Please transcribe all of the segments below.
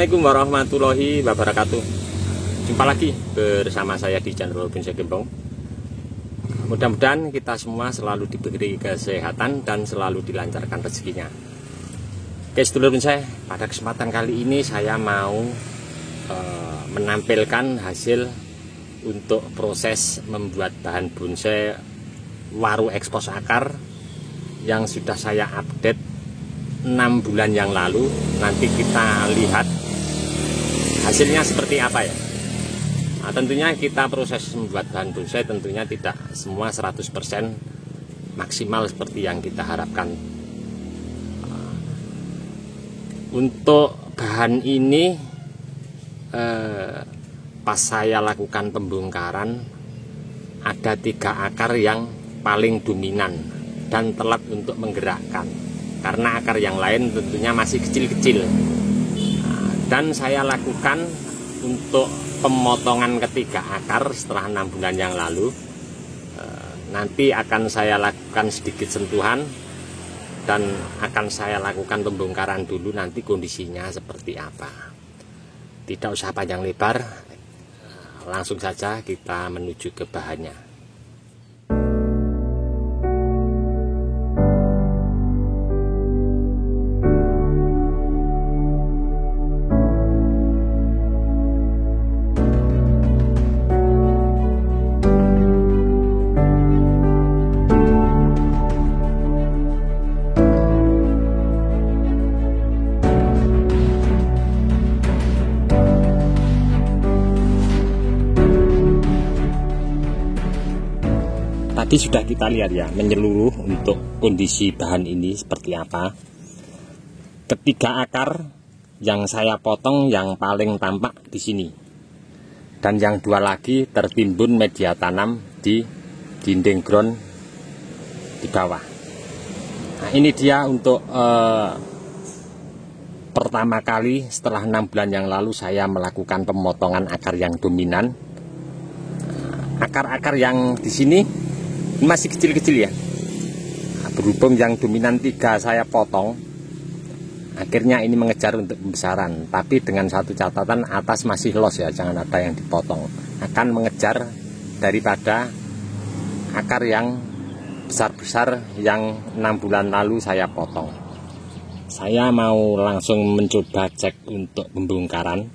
Assalamualaikum warahmatullahi wabarakatuh. Jumpa lagi bersama saya di channel Bonsai Gembong. Mudah-mudahan kita semua selalu diberi kesehatan dan selalu dilancarkan rezekinya. Oke sedulur bonsai, pada kesempatan kali ini saya mau menampilkan hasil untuk proses membuat bahan bonsai waru ekspos akar yang sudah saya update 6 bulan yang lalu. Nanti kita lihat hasilnya seperti apa ya. Nah, tentunya kita proses membuat bahan bonsai tentunya tidak semua 100% maksimal seperti yang kita harapkan. Untuk bahan ini pas saya lakukan pembongkaran ada 3 akar yang paling dominan dan telat untuk menggerakkan, karena akar yang lain tentunya masih kecil-kecil. Dan saya lakukan untuk pemotongan ketiga akar setelah 6 bulan yang lalu. Nanti akan saya lakukan sedikit sentuhan dan akan saya lakukan pembongkaran dulu, nanti kondisinya seperti apa. Tidak usah panjang lebar, langsung saja kita menuju ke bahannya. Tadi sudah kita lihat ya menyeluruh untuk kondisi bahan ini seperti apa. Ketiga akar yang saya potong yang paling tampak di sini, dan yang 2 lagi tertimbun media tanam di dinding ground di bawah. Nah, ini dia untuk pertama kali setelah 6 bulan yang lalu saya melakukan pemotongan akar yang dominan. Akar-akar yang di sini masih kecil-kecil ya. Nah, berhubung yang dominan 3 saya potong, akhirnya ini mengejar untuk pembesaran. Tapi dengan satu catatan, atas masih los ya, jangan ada yang dipotong. Akan mengejar daripada akar yang besar-besar yang 6 bulan lalu saya potong. Saya mau langsung mencoba cek untuk pembongkaran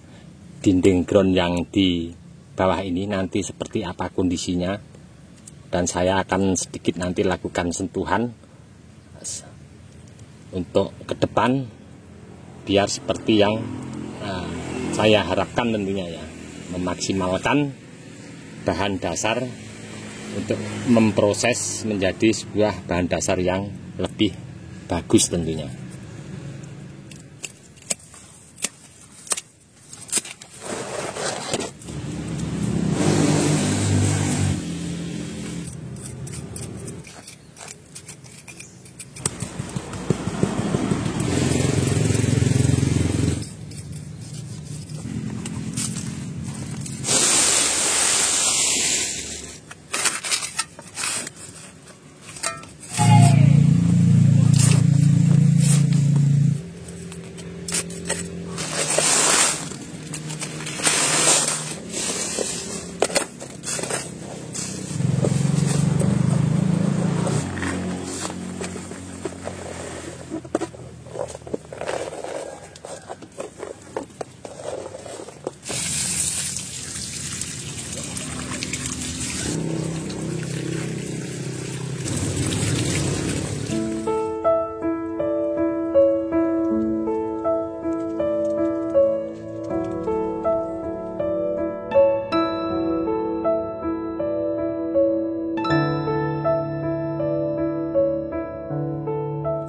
dinding ground yang di bawah ini nanti seperti apa kondisinya. Dan saya akan sedikit nanti lakukan sentuhan untuk ke depan biar seperti yang saya harapkan tentunya ya, memaksimalkan bahan dasar untuk memproses menjadi sebuah bahan dasar yang lebih bagus tentunya.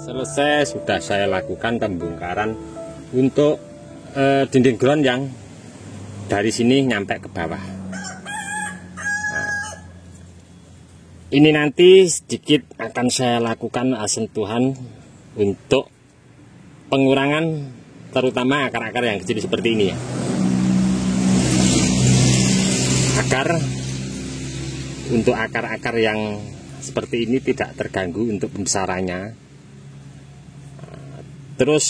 Selesai sudah saya lakukan pembongkaran untuk dinding ground yang dari sini nyampe ke bawah. Nah, ini nanti sedikit akan saya lakukan sentuhan untuk pengurangan terutama akar-akar yang kecil seperti ini ya, agar untuk akar-akar yang seperti ini tidak terganggu untuk pembesarannya. Terus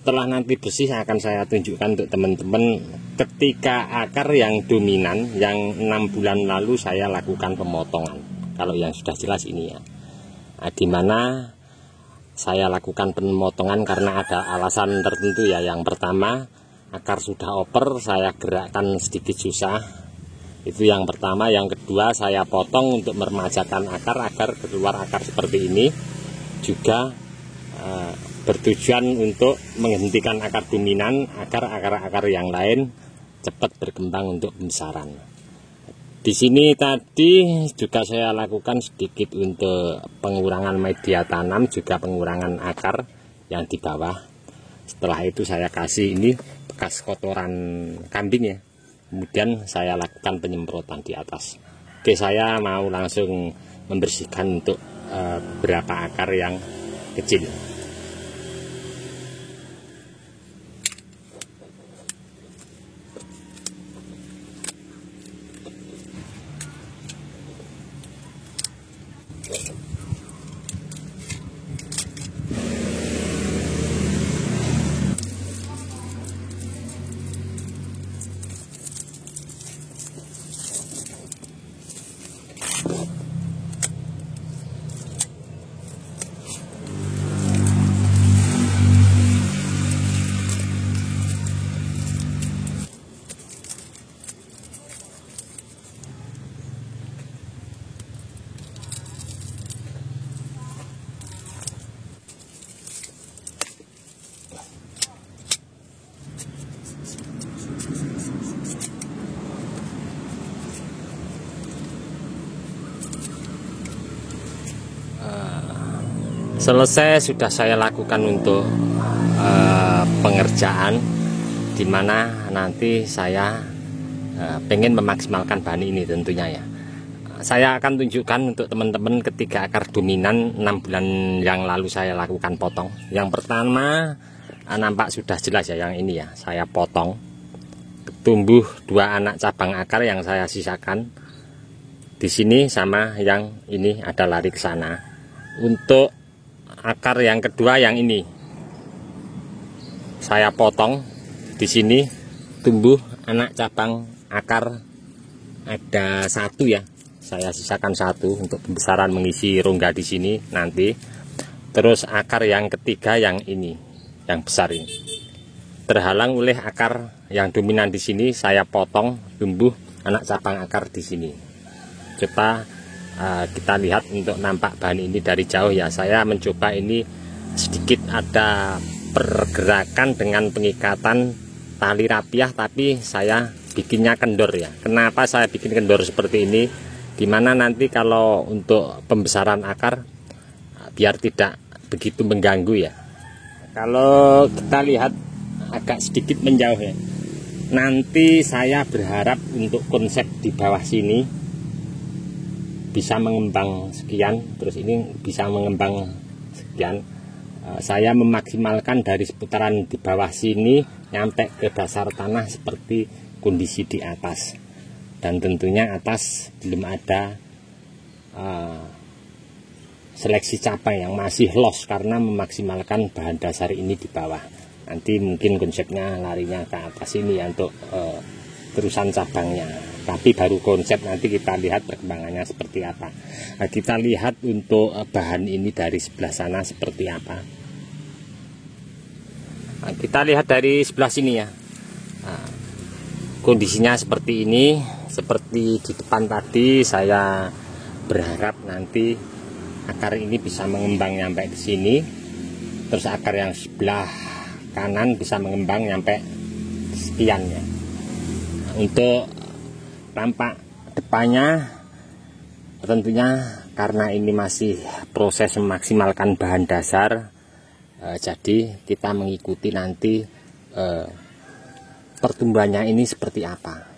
setelah nanti bersih akan saya tunjukkan untuk teman-teman ketika akar yang dominan yang 6 bulan lalu saya lakukan pemotongan. Kalau yang sudah jelas ini ya, dimana saya lakukan pemotongan karena ada alasan tertentu ya. Yang pertama, akar sudah oper, saya gerakkan sedikit susah, itu yang pertama. Yang kedua, saya potong untuk meremajakan akar agar keluar akar seperti ini. Juga bertujuan untuk menghentikan akar dominan agar akar-akar yang lain cepat berkembang untuk pembesaran. Di sini tadi juga saya lakukan sedikit untuk pengurangan media tanam, juga pengurangan akar yang di bawah. Setelah itu saya kasih ini bekas kotoran kambing ya. Kemudian saya lakukan penyemprotan di atas. Oke, saya mau langsung membersihkan untuk beberapa akar yang kecil. Selesai sudah saya lakukan untuk pengerjaan, dimana nanti saya pengen memaksimalkan bahan ini tentunya ya. Saya akan tunjukkan untuk teman-teman ketika akar dominan 6 bulan yang lalu saya lakukan potong. Yang pertama nampak sudah jelas ya, yang ini ya saya potong, tumbuh 2 anak cabang akar yang saya sisakan di sini, sama yang ini ada lari ke sana. Untuk akar yang kedua yang ini saya potong, di sini tumbuh anak cabang akar ada 1 ya, saya sisakan 1 untuk pembesaran mengisi rongga di sini nanti. Terus akar yang ketiga yang ini, yang besar ini terhalang oleh akar yang dominan di sini, saya potong, tumbuh anak cabang akar di sini. Coba kita lihat untuk nampak bahan ini dari jauh ya. Saya mencoba ini sedikit ada pergerakan dengan pengikatan tali rapiah, tapi saya bikinnya kendor ya. Kenapa saya bikin kendor seperti ini? Dimana nanti kalau untuk pembesaran akar biar tidak begitu mengganggu ya. Kalau kita lihat agak sedikit menjauh ya, nanti saya berharap untuk konsep di bawah sini bisa mengembang sekian, terus ini bisa mengembang sekian. Saya memaksimalkan dari seputaran di bawah sini nyampe ke dasar tanah seperti kondisi di atas. Dan tentunya atas belum ada seleksi cabang yang masih los karena memaksimalkan bahan dasar ini di bawah. Nanti mungkin konsepnya larinya ke atas ini ya, untuk terusan cabangnya. Tapi baru konsep, nanti kita lihat perkembangannya seperti apa. Nah, kita lihat untuk bahan ini dari sebelah sana seperti apa. Nah, kita lihat dari sebelah sini ya. Nah, kondisinya seperti ini. Seperti di depan tadi, saya berharap nanti akar ini bisa mengembang sampai ke sini. Terus akar yang sebelah kanan bisa mengembang sampai sekian ya. Nah, untuk tampak depannya tentunya karena ini masih proses memaksimalkan bahan dasar, jadi kita mengikuti nanti pertumbuhannya ini seperti apa.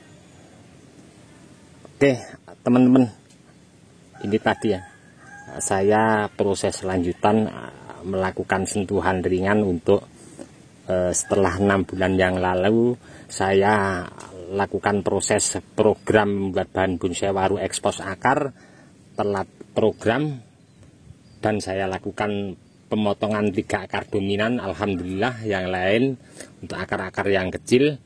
Oke teman-teman, ini tadi ya saya proses lanjutan melakukan sentuhan ringan untuk setelah 6 bulan yang lalu saya lakukan proses program membuat bahan bonsai waru ekspos akar, telat program, dan saya lakukan pemotongan 3 akar dominan. Alhamdulillah yang lain untuk akar-akar yang kecil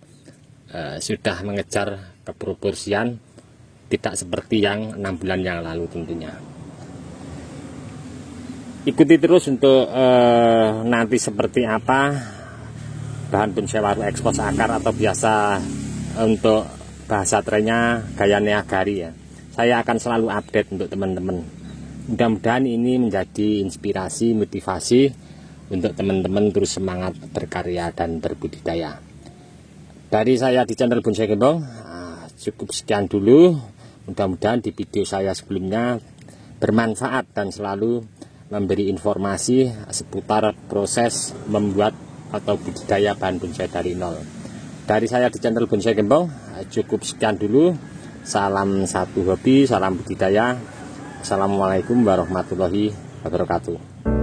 sudah mengejar keproporsian, tidak seperti yang 6 bulan yang lalu tentunya. Ikuti terus untuk nanti seperti apa bahan bonsai waru ekspos akar, atau biasa untuk bahasa trennya gaya neagari ya. Saya akan selalu update untuk teman-teman. Mudah-mudahan ini menjadi inspirasi, motivasi untuk teman-teman terus semangat berkarya dan berbudidaya. Dari saya di channel Bonsai Gembong, cukup sekian dulu. Mudah-mudahan di video saya sebelumnya bermanfaat dan selalu memberi informasi seputar proses membuat atau budidaya bahan bonsai dari nol. Dari saya di channel Bonsai Gembong, cukup sekian dulu. Salam satu hobi, salam budidaya. Assalamualaikum warahmatullahi wabarakatuh.